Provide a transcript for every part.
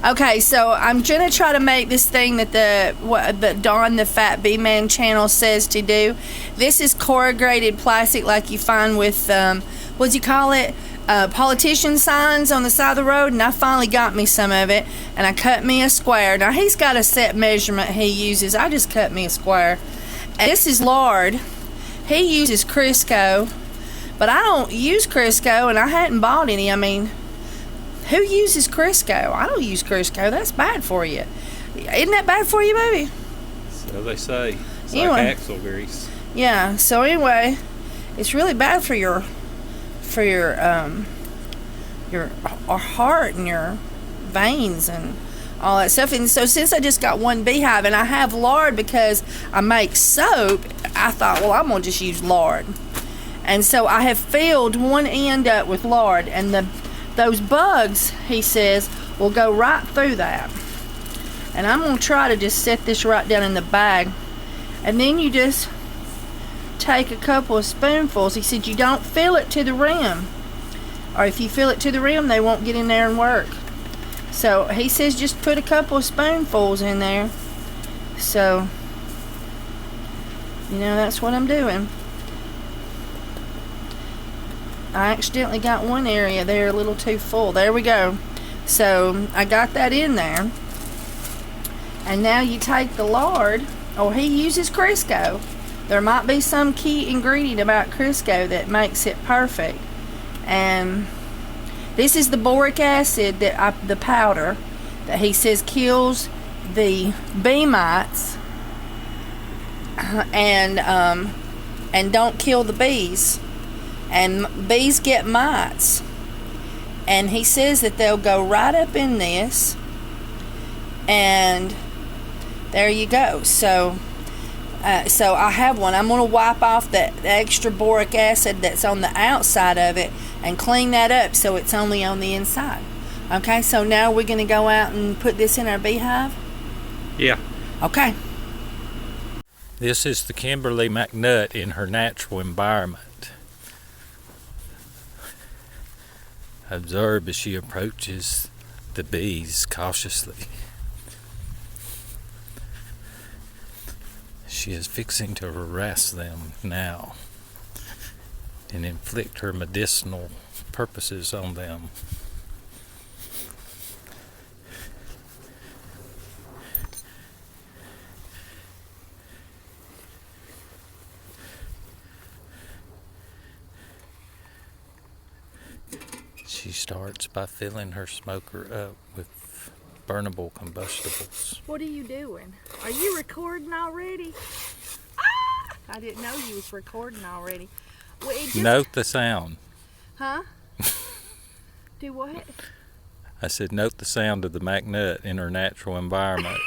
Okay, so I'm gonna try to make this thing that the Dawn the Fat Bee Man channel says to do. This is corrugated plastic like you find with what do you call it? Politician signs on the side of the road, and I finally got me some of it, and I cut me a square. Now he's got a set measurement he uses. I just cut me a square. And this is lard. He uses Crisco, but I don't use Crisco, and I hadn't bought any. I mean, who uses Crisco? I don't use Crisco. That's bad for you. Isn't that bad for you, baby? So they say. It's anyway, like axle grease. Yeah. So anyway, it's really bad for your heart and your veins and all that stuff. And so since I just got one beehive and I have lard because I make soap, I thought, well, I'm gonna just use lard. And so I have filled one end up with lard, and those bugs, he says, will go right through that. And I'm gonna try to just set this right down in the bag, and then you just take a couple of spoonfuls. He said you don't fill it to the rim, or if you fill it to the rim, they won't get in there and work. So he says just put a couple of spoonfuls in there. So, you know, that's what I'm doing. I accidentally got one area there a little too full. There we go. So I got that in there. And now you take the lard. Oh, he uses Crisco. There might be some key ingredient about Crisco that makes it perfect. And this is the boric acid, the powder that he says kills the bee mites and don't kill the bees. And bees get mites, and he says that they'll go right up in this, and there you go. So I have one. I'm going to wipe off the extra boric acid that's on the outside of it and clean that up so it's only on the inside. Okay, so now we're going to go out and put this in our beehive? Yeah. Okay. This is the Kimberly McNutt in her natural environment. Observe as she approaches the bees cautiously. She is fixing to harass them now and inflict her medicinal purposes on them. She starts by filling her smoker up with burnable combustibles. What are you doing? Are you recording already? Ah! I didn't know you was recording already. Well, Note the sound. Huh? Do what? I said note the sound of the McNutt in her natural environment.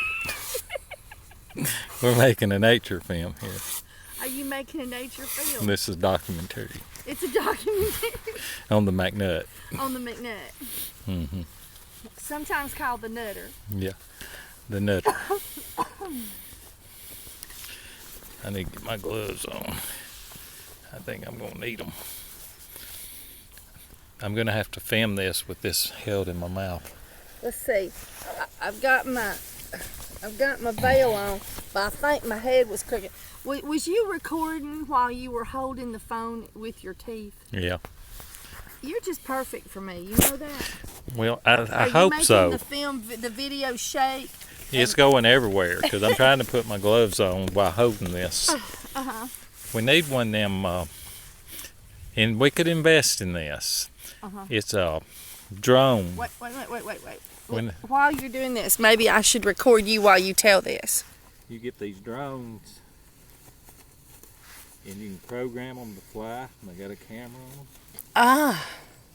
We're making a nature film here. Are you making a nature film? This is documentary. It's a documentary. On the McNutt. On the McNutt. Mm-hmm. Sometimes called the Nutter. Yeah, the Nutter. I need to get my gloves on. I think I'm going to need them. I'm going to have to film this with this held in my mouth. Let's see. I've got my veil on, but I think my head was crooked. Was you recording while you were holding the phone with your teeth? Yeah. You're just perfect for me. You know that? Well, I hope so. Are you making the video shake? It's going everywhere because I'm trying to put my gloves on while holding this. Uh-huh. We need one of them, and we could invest in this. Uh-huh. It's a drone. Wait. While you're doing this, maybe I should record you while you tell this. You get these drones, and you can program them to fly, and they got a camera on them. Ah.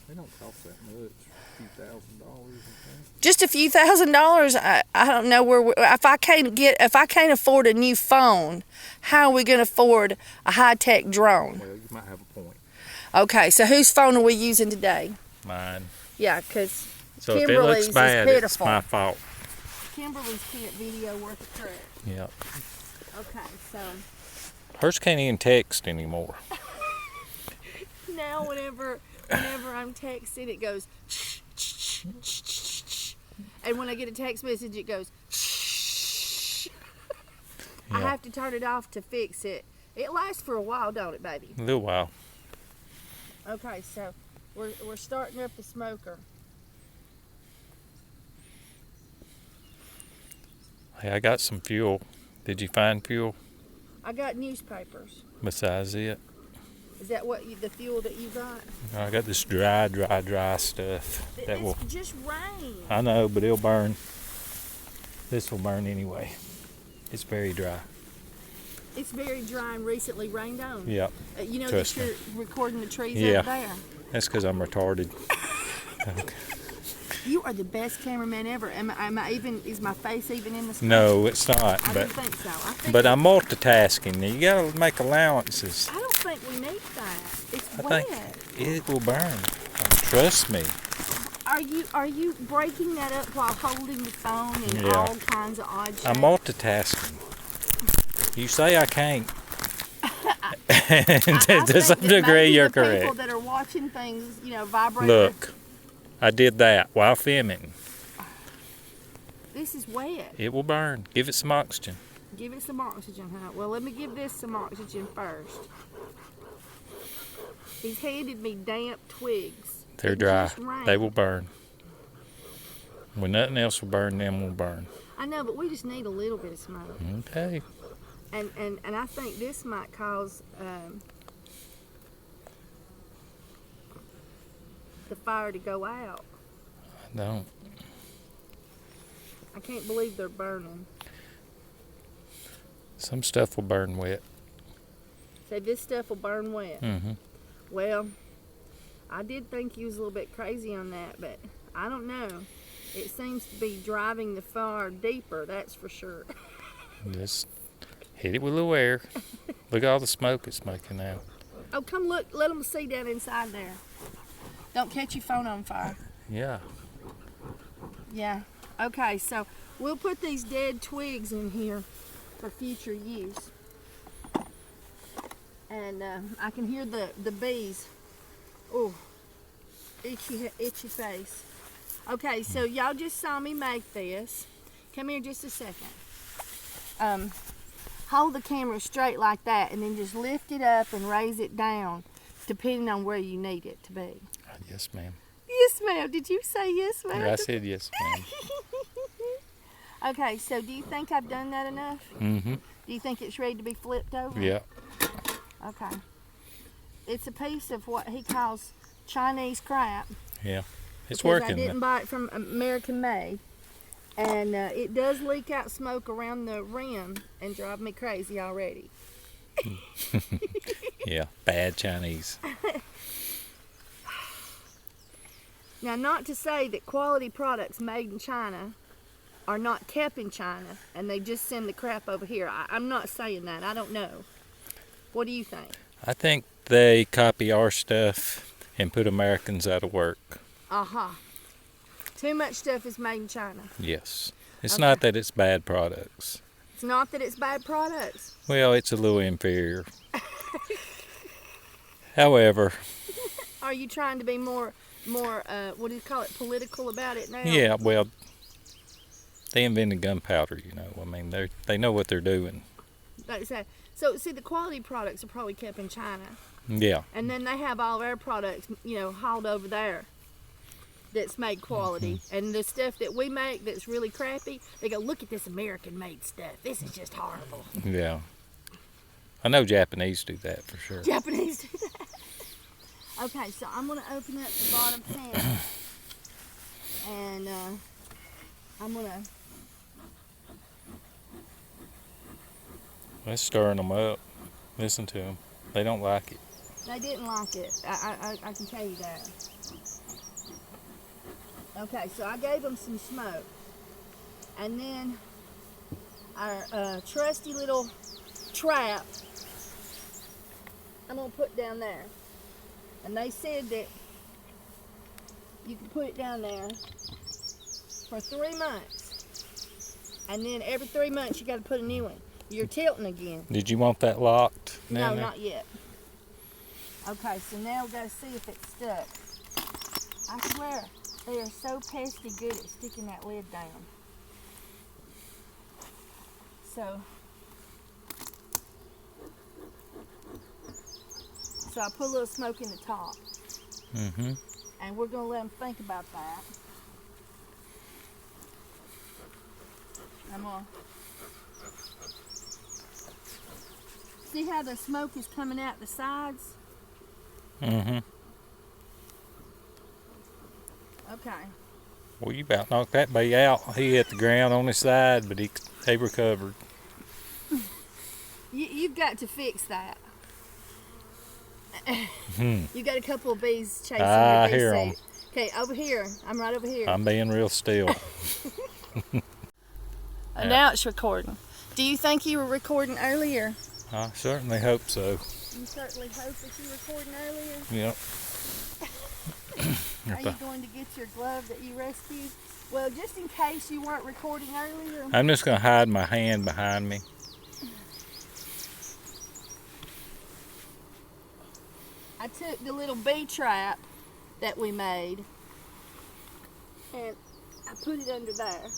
They don't cost that much, a few $1,000, I think. Just a few $1,000. I don't know where. If I can't afford a new phone, how are we going to afford a high-tech drone? Well, you might have a point. Okay, so whose phone are we using today? Mine. Yeah, because So Kimberly's if it looks bad, is it's my fault. Kimberly's can't video worth a crap. Yep. Okay, so Hers can't even text anymore. now whenever I'm texting, it goes And when I get a text message, it goes, shh. Yeah. I have to turn it off to fix it. It lasts for a while, don't it, baby? A little while. Okay, so we're starting up the smoker. Hey, I got some fuel. Did you find fuel I got newspapers. besides it? Is that the fuel that you got? I got this dry stuff that will. It's just rain. I know, but it'll burn. This will burn anyway. It's very dry. It's very dry and recently rained on. Yep. You know Trust that me. you're recording the trees Yeah. out there. That's because I'm retarded. Okay. You are the best cameraman ever. Is my face even in the screen? No, it's not. I But don't think so. but I'm multitasking. You gotta make allowances. I don't think we need that. It's I wet. think it will burn. Trust me. Are you breaking that up while holding the phone and Yeah. all kinds of odd shit? I'm multitasking. You say I can't. To some degree, you're the people correct. that are watching things, vibrate. Look, I did that while filming. This is wet. It will burn. Give it some oxygen. Give it some oxygen, huh? Well, let me give this some oxygen first. He's handed me damp twigs. They're It dry. just rained. They will burn. When nothing else will burn, them will burn. I know, but we just need a little bit of smoke. Okay. And I think this might cause the fire to go out. I don't. I can't believe they're burning. Some stuff will burn wet. So this stuff will burn wet. Mm-hmm. Well, I did think he was a little bit crazy on that, but I don't know. It seems to be driving the fire deeper, that's for sure. Just hit it with a little air. Look at all the smoke it's making now. Oh, come look. Let them see down inside there. Don't catch your phone on fire. Yeah. Yeah. Okay, so we'll put these dead twigs in here for future use. And I can hear the bees. Oh, itchy face. Okay, so y'all just saw me make this. Come here just a second. Hold the camera straight like that and then just lift it up and raise it down depending on where you need it to be. Yes, ma'am. Yes, ma'am. Did you say yes, ma'am? I said yes, ma'am. Okay, so do you think I've done that enough? Mm-hmm. Do you think it's ready to be flipped over? Yeah. Okay. It's a piece of what he calls Chinese crap. Yeah. It's because working. I didn't buy it from American Made. And it does leak out smoke around the rim and drive me crazy already. Yeah. Bad Chinese. Now, not to say that quality products made in China are not kept in China and they just send the crap over here. I'm not saying that. I don't know. What do you think? I think they copy our stuff and put Americans out of work. Aha. Too much stuff is made in China. Yes. It's Okay. not that it's bad products. It's not that it's bad products. Well, it's a little inferior. However, Are you trying to be more what do you call it, political about it now? yeah, well, they invented gunpowder, you know. I mean, they know what they're doing. Like I said, so see, the quality products are probably kept in China, Yeah. and then they have all their products, hauled over there. That's made quality, and the stuff that we make that's really crappy, they go, look at this American-made stuff. This is just horrible. Yeah. I know Japanese do that for sure. Japanese do that. Okay, so I'm gonna open up the bottom pan, and I'm gonna. Let's stirring them up. Listen to them. They don't like it. They didn't like it. I can tell you that. Okay, so I gave them some smoke, and then our trusty little trap I'm gonna put down there. And they said that you can put it down there for 3 months, and then every 3 months you got to put a new one. You're tilting again. Did you want that locked? No, down there? not yet. Okay, so now we got to see if it's stuck. I swear, They are so pesky good at sticking that lid down. So I put a little smoke in the top. Mm-hmm. And we're going to let them think about that. I'm going to see how the smoke is coming out the sides? Mm-hmm. Okay. Well, you about knocked that bee out. He hit the ground on his side, but he recovered. You've got to fix that. Hmm. You got a couple of bees chasing I your bee hear 'em. suit. Okay, over here. I'm right over here. I'm being real still. And now it's recording. Do you think you were recording earlier? I certainly hope so. You certainly hope that you were recording earlier. Yep. Are you going to get your glove that you rescued? Well, just in case you weren't recording earlier. I'm just going to hide my hand behind me. I took the little bee trap that we made and I put it under there.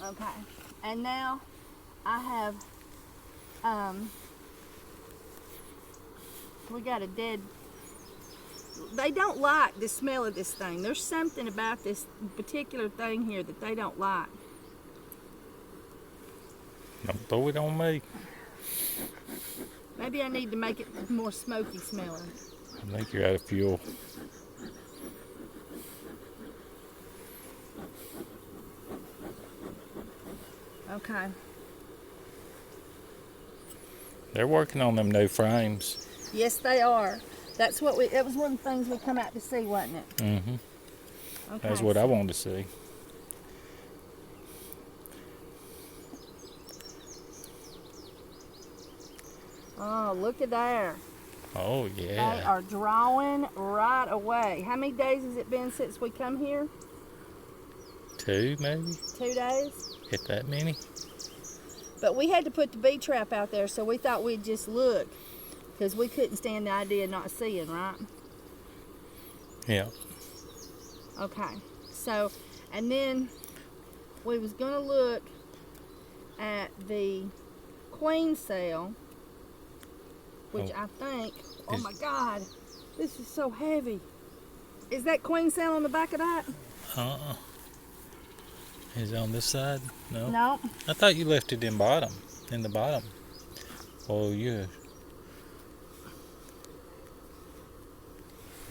Okay. And now I have, we got a dead, they don't like the smell of this thing. There's something about this particular thing here that they don't like. Don't throw it on me. Maybe I need to make it more smoky smelling. I think you're out of fuel. Okay. They're working on them new frames. Yes, they are. That's what we, that was one of the things we come out to see, wasn't it? Mm-hmm. Okay. That's what I wanted to see. Oh, look at there. Oh, yeah. They are drawing right away. How many days has it been since we come here? 2 maybe? 2 days? Get that many? But we had to put the bee trap out there, so we thought we'd just look. Because we couldn't stand the idea of not seeing, right? Yeah. Okay. So, and then we was going to look at the queen cell, which I think, oh my God, this is so heavy. Is that queen cell on the back of that? Uh-uh. Is it on this side? No. No. I thought you left it in the bottom. Oh, yeah.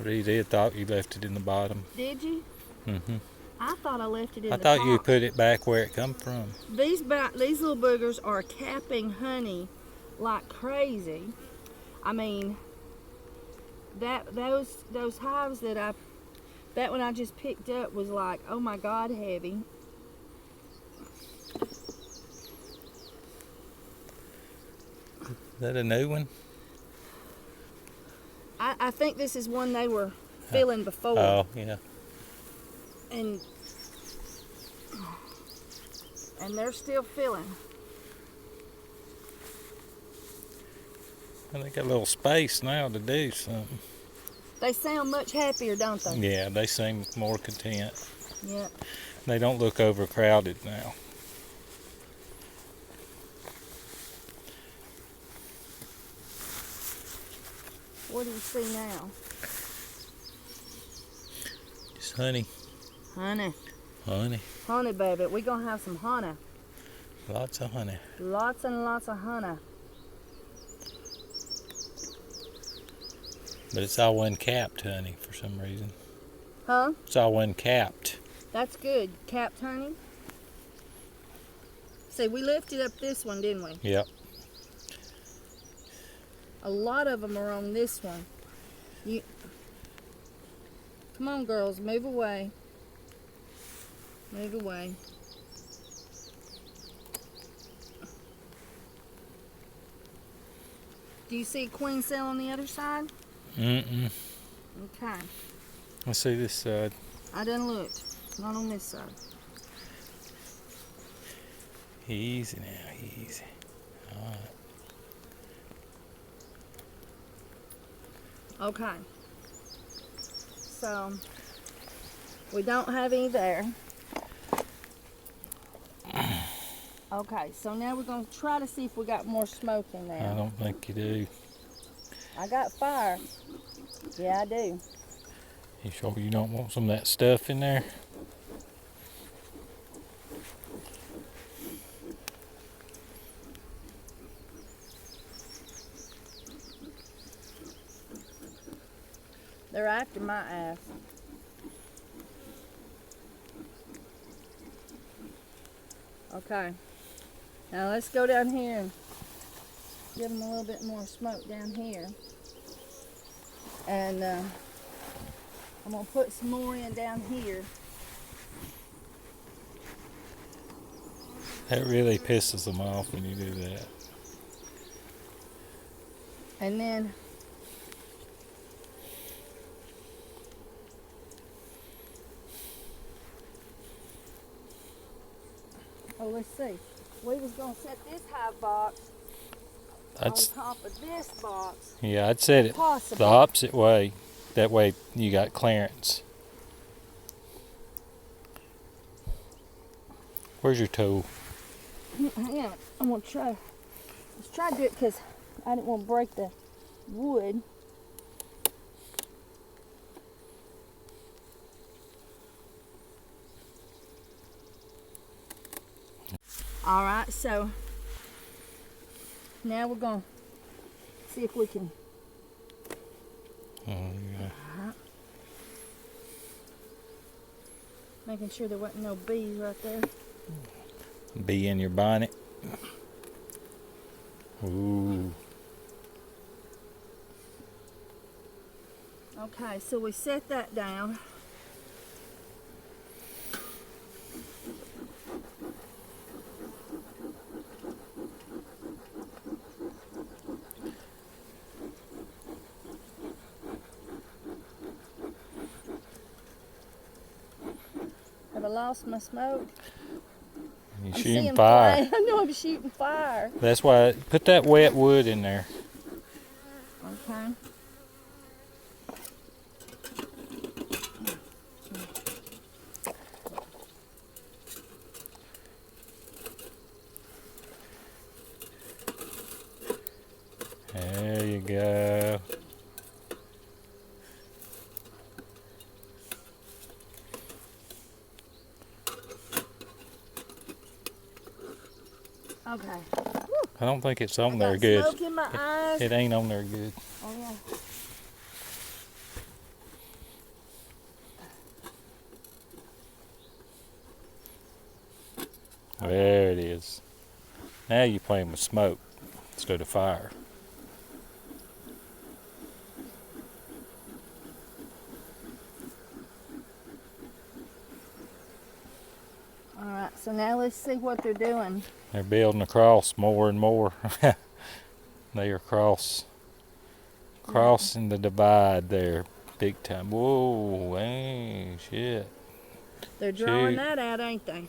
Really thought you left it in the bottom. Did you? Mm-hmm. I thought I left it in I the thought top. you put it back where it come from. These little boogers are capping honey like crazy. I mean, those hives that one I just picked up was like, oh my God, heavy. Is that a new one? I think this is one they were filling before. Oh, yeah. And they're still filling. Well, they got a little space now to do something. They sound much happier, don't they? Yeah, they seem more content. Yeah. They don't look overcrowded now. What do you see now? Just honey. Honey. Honey. Honey, baby. We're going to have some honey. Lots of honey. Lots and lots of honey. But it's all uncapped honey for some reason. Huh? It's all uncapped. That's good. Capped honey. See, we lifted up this one, didn't we? Yep. A lot of them are on this one. Come on, girls, move away. Move away. Do you see a queen cell on the other side? Mm-mm. Okay. Let's see this side. I done looked. Not on this side. Easy now, easy. All right. Okay. So we don't have any there. Okay, so now we're gonna try to see if we got more smoke in there. I don't think you do. I got fire. Yeah, I do. You sure you don't want some of that stuff in there? They're after my ass. Okay. Now let's go down here and give them a little bit more smoke down here. And I'm going to put some more in down here. That really pisses them off when you do that. And then let's see. We was going to set this hive box on top of this box. Yeah, I'd set it the opposite way. That way you got clearance. Where's your tool? Hang on. I'm going to try. Let's try to do it because I didn't want to break the wood. All right, so now we're going to see if we can. Oh, yeah. Making sure there wasn't no bees right there. Bee in your bonnet. Ooh. Okay, so we set that down. Have I lost my smoke? You're shooting fire. I know I'm shooting fire. That's why, put that wet wood in there. Okay. There you go. Okay. I don't think it's on there got good. Smoke in my eyes. It ain't on there good. Oh yeah. There it is. Now you're playing with smoke instead of fire. All right, so now let's see what they're doing. They're building across more and more. They are crossing the divide there big time. Whoa, hey, shit. They're drawing that out, ain't they?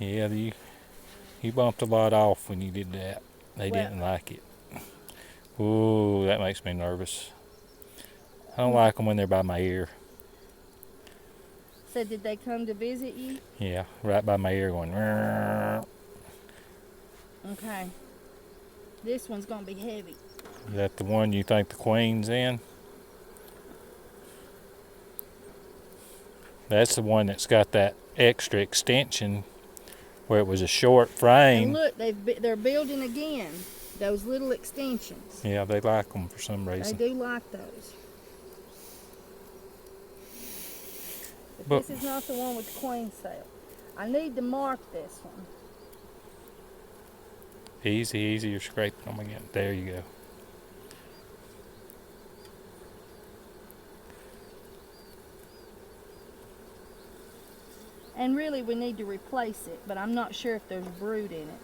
Yeah, you bumped a lot off when you did that. They didn't like it. Ooh, that makes me nervous. I don't like them when they're by my ear. So did they come to visit you? Yeah, right by my ear going. Rrr. Okay. This one's gonna be heavy. Is that the one you think the queen's in? That's the one that's got that extra extension where it was a short frame. And look, they're building again. Those little extensions. Yeah, they like them for some reason. They do like those. But this is not the one with the queen cell. I need to mark this one. Easy, you're scraping them again. There you go. And really we need to replace it, but I'm not sure if there's brood in it.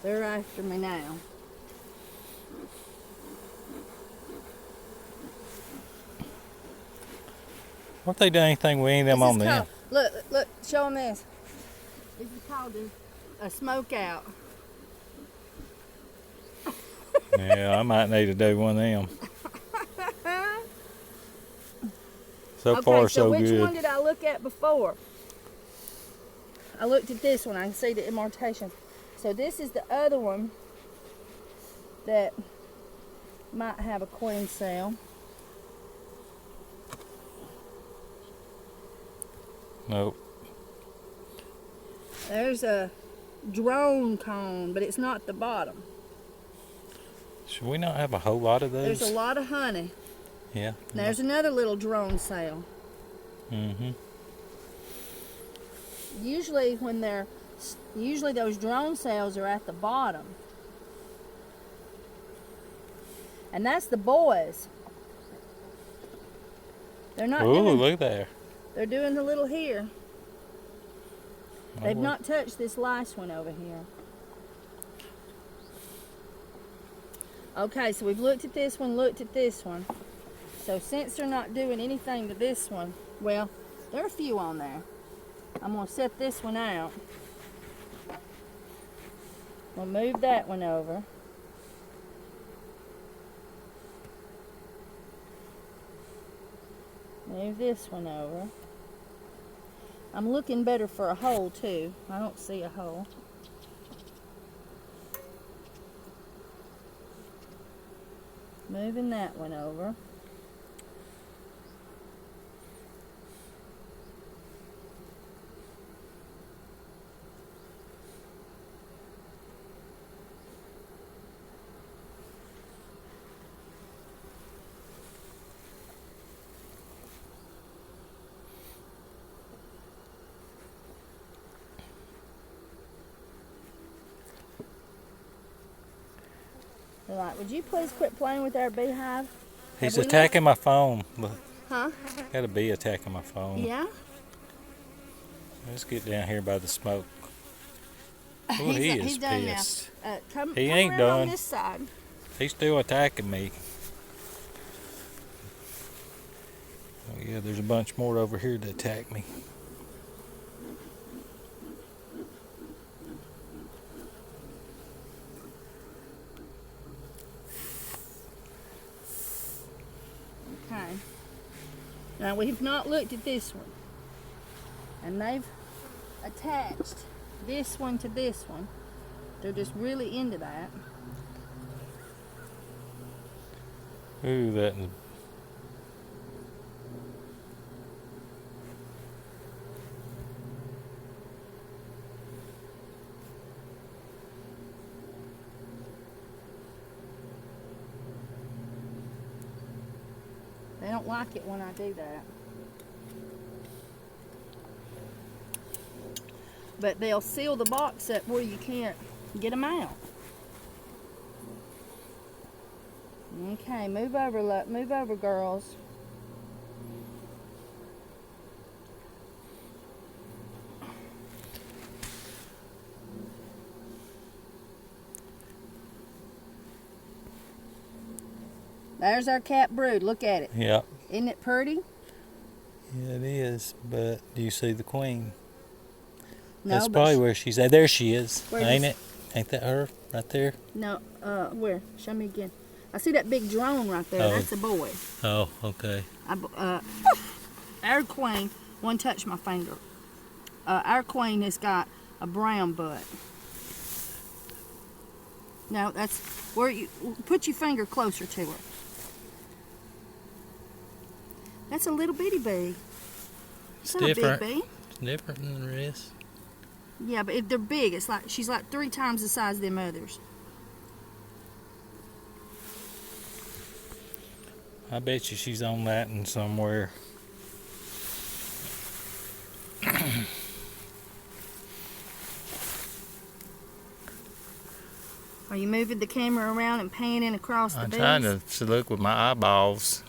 They're after me now. What if they done anything with any of them on the end? Look, show them this. This is called a smoke out. Yeah, I might need to do one of them. So okay, far, so so which good. one did I look at before? I looked at this one. I can see the impartation. So this is the other one that might have a queen cell. Nope. There's a drone cone, but it's not the bottom. Should we not have a whole lot of those? There's a lot of honey. Yeah. There's another little drone cell. Mm-hmm. Usually those drone cells are at the bottom. And that's the boys. They're not Ooh, doing, look there. they're doing the little here. They've Oh, not touched this last one over here. Okay, so we've looked at this one, looked at this one. So since they're not doing anything to this one, well, there are a few on there. I'm going to set this one out. We'll move that one over. Move this one over. I'm looking better for a hole too. I don't see a hole. Moving that one over. They're like, would you please quit playing with our beehive? he's Have we attacking my phone. Look, Huh? got a bee attacking my phone. Yeah? Let's get down here by the smoke. Oh, he is done pissed. now. Come He ain't around on done. this side. He's still attacking me. Oh, yeah, there's a bunch more over here to attack me. Okay. Now we've not looked at this one. And they've attached this one to this one. They're just really into that. Ooh, that. They don't like it when I do that. But they'll seal the box up where you can't get them out. Okay, move over, girls. There's our cat brood. Look at it. Yeah. Isn't it pretty? Yeah, it is. But do you see the queen? No, That's but probably where she's at. There she is. Where Ain't is- it? Ain't that her right there? No, where? Show me again. I see that big drone right there. Oh. That's a boy. Oh, okay. Our queen, one touch my finger. Our queen has got a brown butt. No, that's where you put your finger closer to her. That's a little bitty bee. It's not different. a big bee. It's different than the rest. Yeah, but if they're big, it's like she's like 3 times the size of them others. I bet you she's on that one somewhere. Are you moving the camera around and panning across the I'm bees? trying to look with my eyeballs.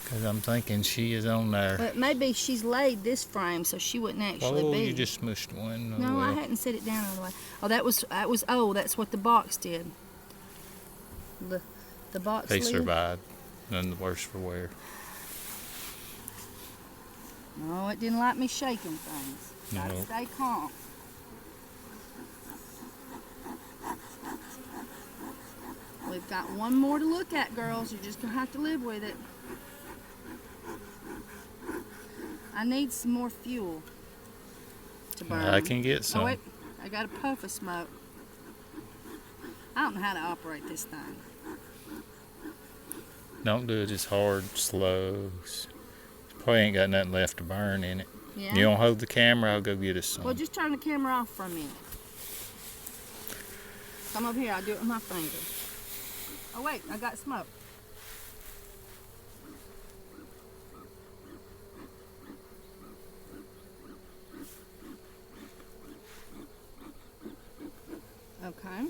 Because I'm thinking she is on there. But maybe she's laid this frame, so she wouldn't actually Oh, be. you just smushed one. Oh, No, I well. hadn't set it down all the way. Oh, that was. Oh, that's what the box did. The box. They lid. survived. None the worse for wear. No, it didn't like me shaking things. Gotta No. stay calm. We've got one more to look at, girls. You're just gonna have to live with it. I need some more fuel to burn. I can get some. Oh wait, I got a puff of smoke. I don't know how to operate this thing. Don't do it just hard, slow. Probably ain't got nothing left to burn in it. Yeah. You don't hold the camera, I'll go get us some. Well, just turn the camera off for a minute. Come over here, I'll do it with my finger. Oh wait, I got smoke. Okay.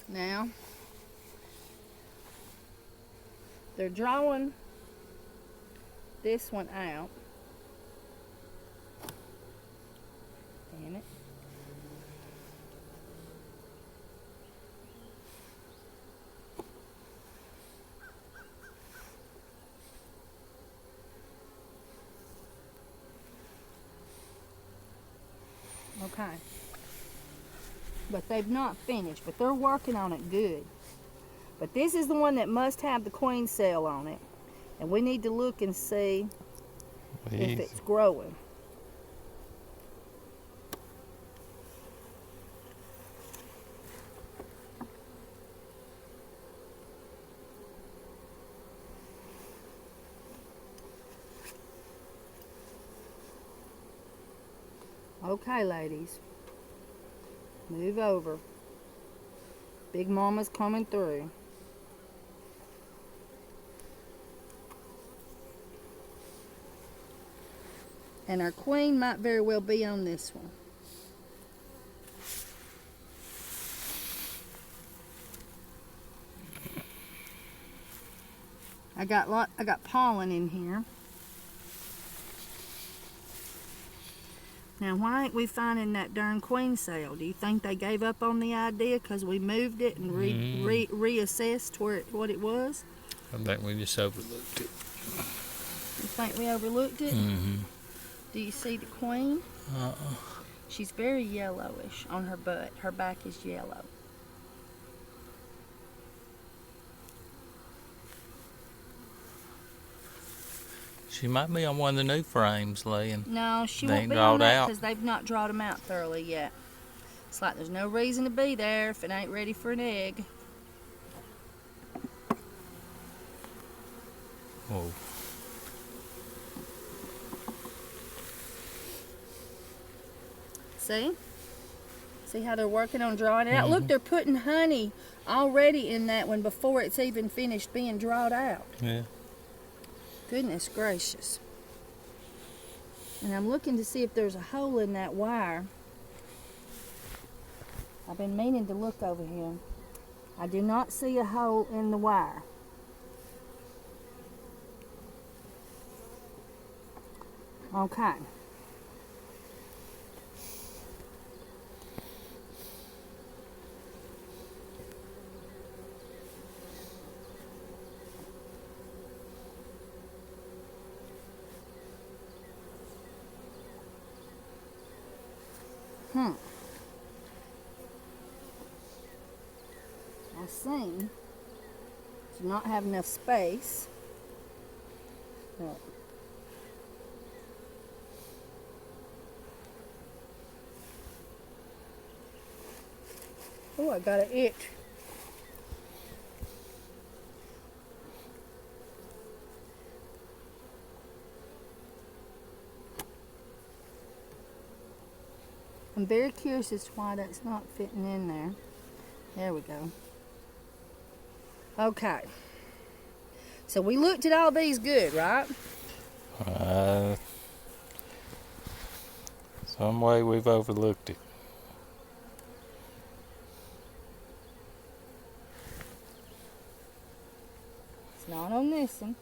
Now, they're drawing this one out. Damn it. Okay. But they've not finished, but they're working on it good. But this is the one that must have the queen cell on it. And we need to look and see if it's growing. Okay, ladies. Move over. Big Mama's coming through. And our queen might very well be on this one. I got pollen in here. Now, why ain't we finding that darn queen cell? Do you think they gave up on the idea because we moved it and reassessed what it was? I think we just overlooked it. You think we overlooked it? Mm-hmm. Do you see the queen? Uh-uh. She's very yellowish on her butt. Her back is yellow. She might be on one of the new frames laying. No, she They won't ain't be on drawed that out. because they've not drawed them out thoroughly yet. It's like there's no reason to be there if it ain't ready for an egg. Whoa. See? See how they're working on drawing it out? Look, they're putting honey already in that one before it's even finished being drawn out. Yeah. Goodness gracious. And I'm looking to see if there's a hole in that wire. I've been meaning to look over here. I do not see a hole in the wire. Okay. I seem to not have enough space. But oh, I got an itch. I'm very curious as to why that's not fitting in there. There we go. Okay. So we looked at all these good, right? Some way we've overlooked it. It's not on this one.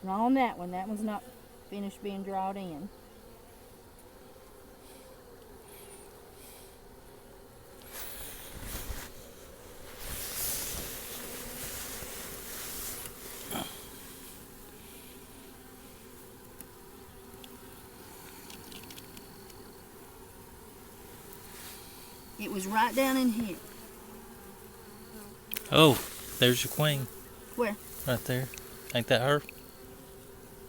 Not on that one. That one's not finished being drawn in. It was right down in here. Oh, there's your queen. Where? Right there. Ain't that her?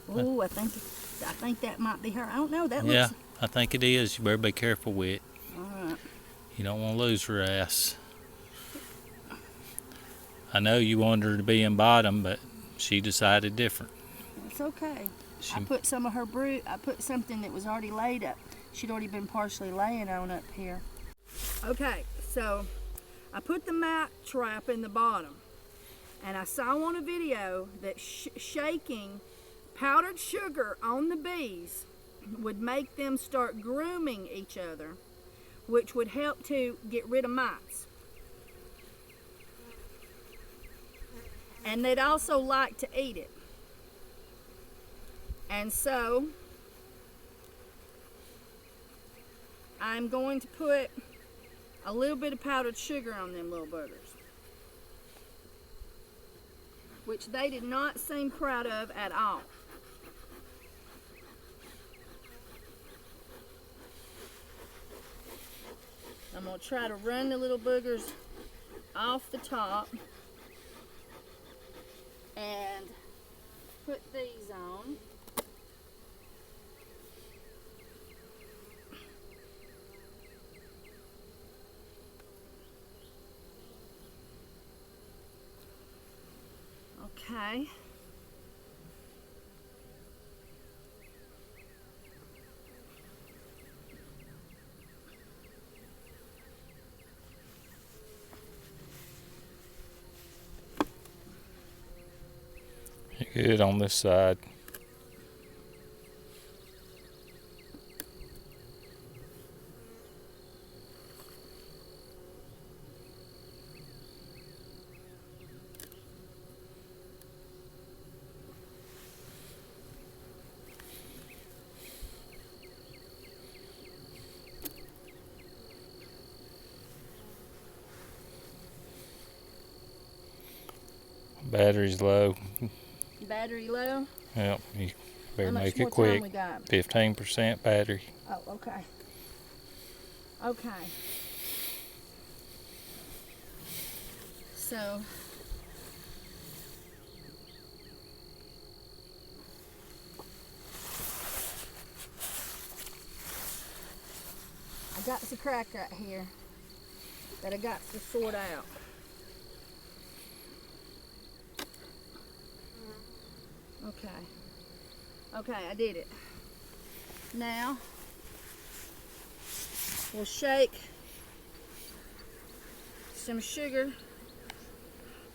Oh, I think that might be her. I don't know. That Yeah, looks. I think it is. You better be careful with it. All right. You don't want to lose her ass. I know you wanted her to be in bottom, but she decided different. It's okay. I put some of her brood. I put something that was already laid up. She'd already been partially laying on up here. Okay, so I put the mite trap in the bottom, and I saw on a video that shaking powdered sugar on the bees would make them start grooming each other, which would help to get rid of mites. And they'd also like to eat it. And so I'm going to put a little bit of powdered sugar on them little buggers, which they did not seem proud of at all. I'm going to try to run the little boogers off the top and put these on. Okay. You're good on this side. Battery's low. Battery low? Yep, you better How much make more it quick. time we got? 15% battery. Oh, okay. Okay. So I got the crack right here that I got to sort out. Okay. Okay, I did it. Now we'll shake some sugar,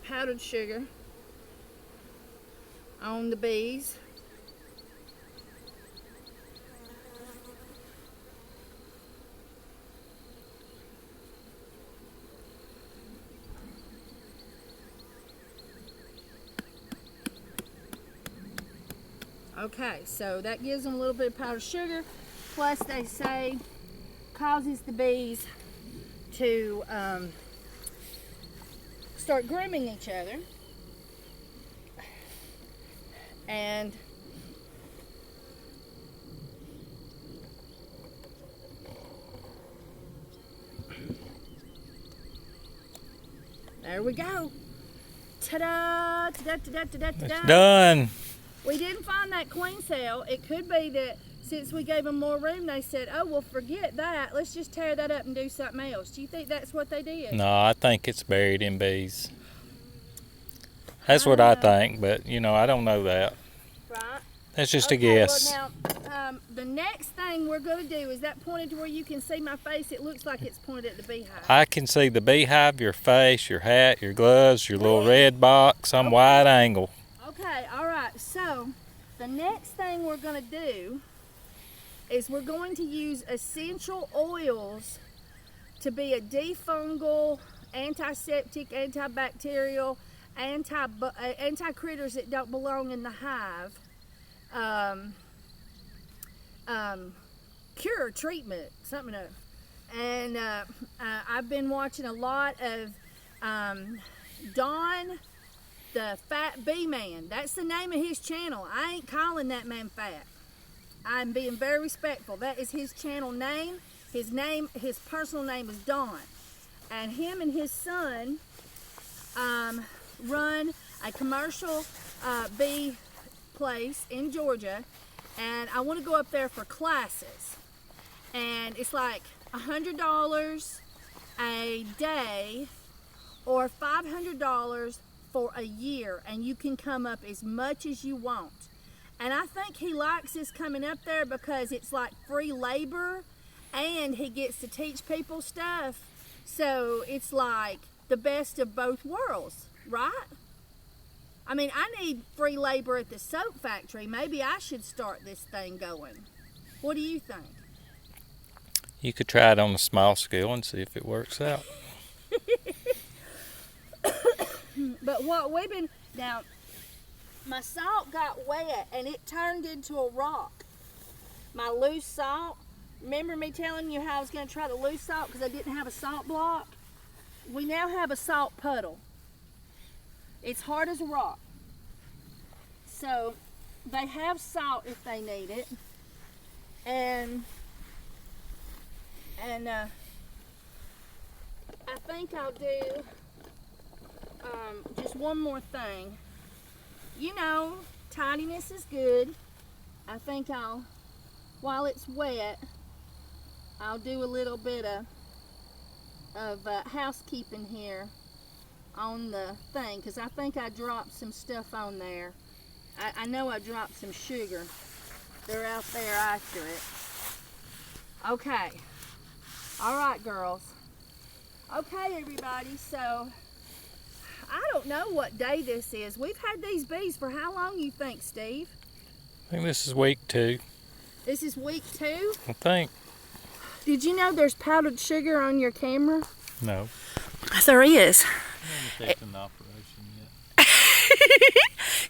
powdered sugar, on the bees. Okay, so that gives them a little bit of powdered sugar, plus they say causes the bees to start grooming each other. And there we go. Ta-da! Ta-da, ta-da, ta-da, ta-da. It's done. We didn't find that queen cell. It could be that since we gave them more room, they said, oh, well, forget that. Let's just tear that up and do something else. Do you think that's what they did? No, I think it's buried in bees. That's what I think, but, you know, I don't know that. Right. That's just a guess. Well, now, the next thing we're going to do, is that pointed to where you can see my face? It looks like it's pointed at the beehive. I can see the beehive, your face, your hat, your gloves, your little red box. I'm wide angle. Okay, all right. So the next thing we're going to do is we're going to use essential oils to be a defungal, antiseptic, antibacterial, anti-critters that don't belong in the hive. Cure, treatment, something of. And I've been watching a lot of Don, the Fat Bee Man. That's the name of his channel. I ain't calling that man fat. I'm being very respectful. That is his channel name. His personal name is Don, and him and his son run a commercial bee place in Georgia, and I want to go up there for classes, and it's like $100 a day or $500 for a year, and you can come up as much as you want. And I think he likes this coming up there because it's like free labor and he gets to teach people stuff. So it's like the best of both worlds, right? I mean, I need free labor at the soap factory. Maybe I should start this thing going. What do you think? You could try it on a small scale and see if it works out. But what we've been, now, my salt got wet and it turned into a rock. My loose salt, remember me telling you how I was going to try the loose salt because I didn't have a salt block? We now have a salt puddle. It's hard as a rock. So they have salt if they need it. And I think I'll do just one more thing. You know, tidiness is good. I think while it's wet, I'll do a little bit of housekeeping here on the thing, because I think I dropped some stuff on there. I know I dropped some sugar. They're out there after it. Okay. All right, girls. Okay, everybody, so I don't know what day this is. We've had these bees for how long, you think, Steve? I think this is week 2. This is week 2? I think. Did you know there's powdered sugar on your camera? No. There is. I haven't taken the operation yet.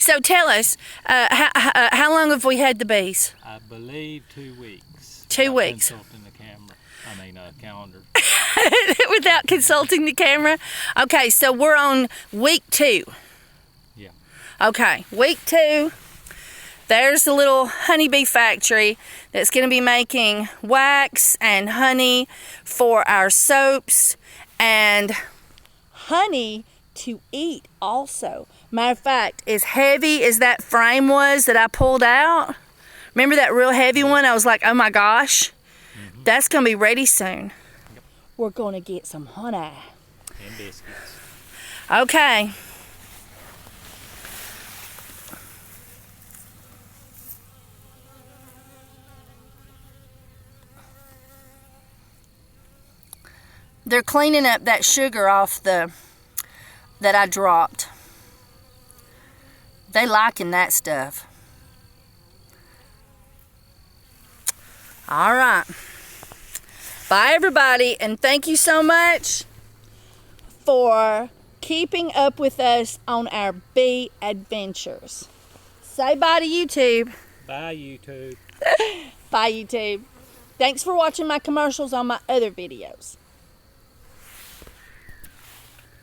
So tell us, how long have we had the bees? I believe 2 weeks. 2 weeks. Consulting the camera. I mean, calendar. Without consulting the camera? Okay, so we're on week 2. Yeah. Okay, week 2. There's the little honeybee factory that's going to be making wax and honey for our soaps and honey to eat also. Matter of fact, as heavy as that frame was that I pulled out, remember that real heavy one? I was like, oh my gosh, that's going to be ready soon. Yep. We're going to get some honey. And biscuits. Okay. They're cleaning up that sugar off that I dropped. They liking that stuff. All right. Bye, everybody, and thank you so much for keeping up with us on our bee adventures. Say bye to YouTube. Bye, YouTube. Bye, YouTube. Thanks for watching my commercials on my other videos.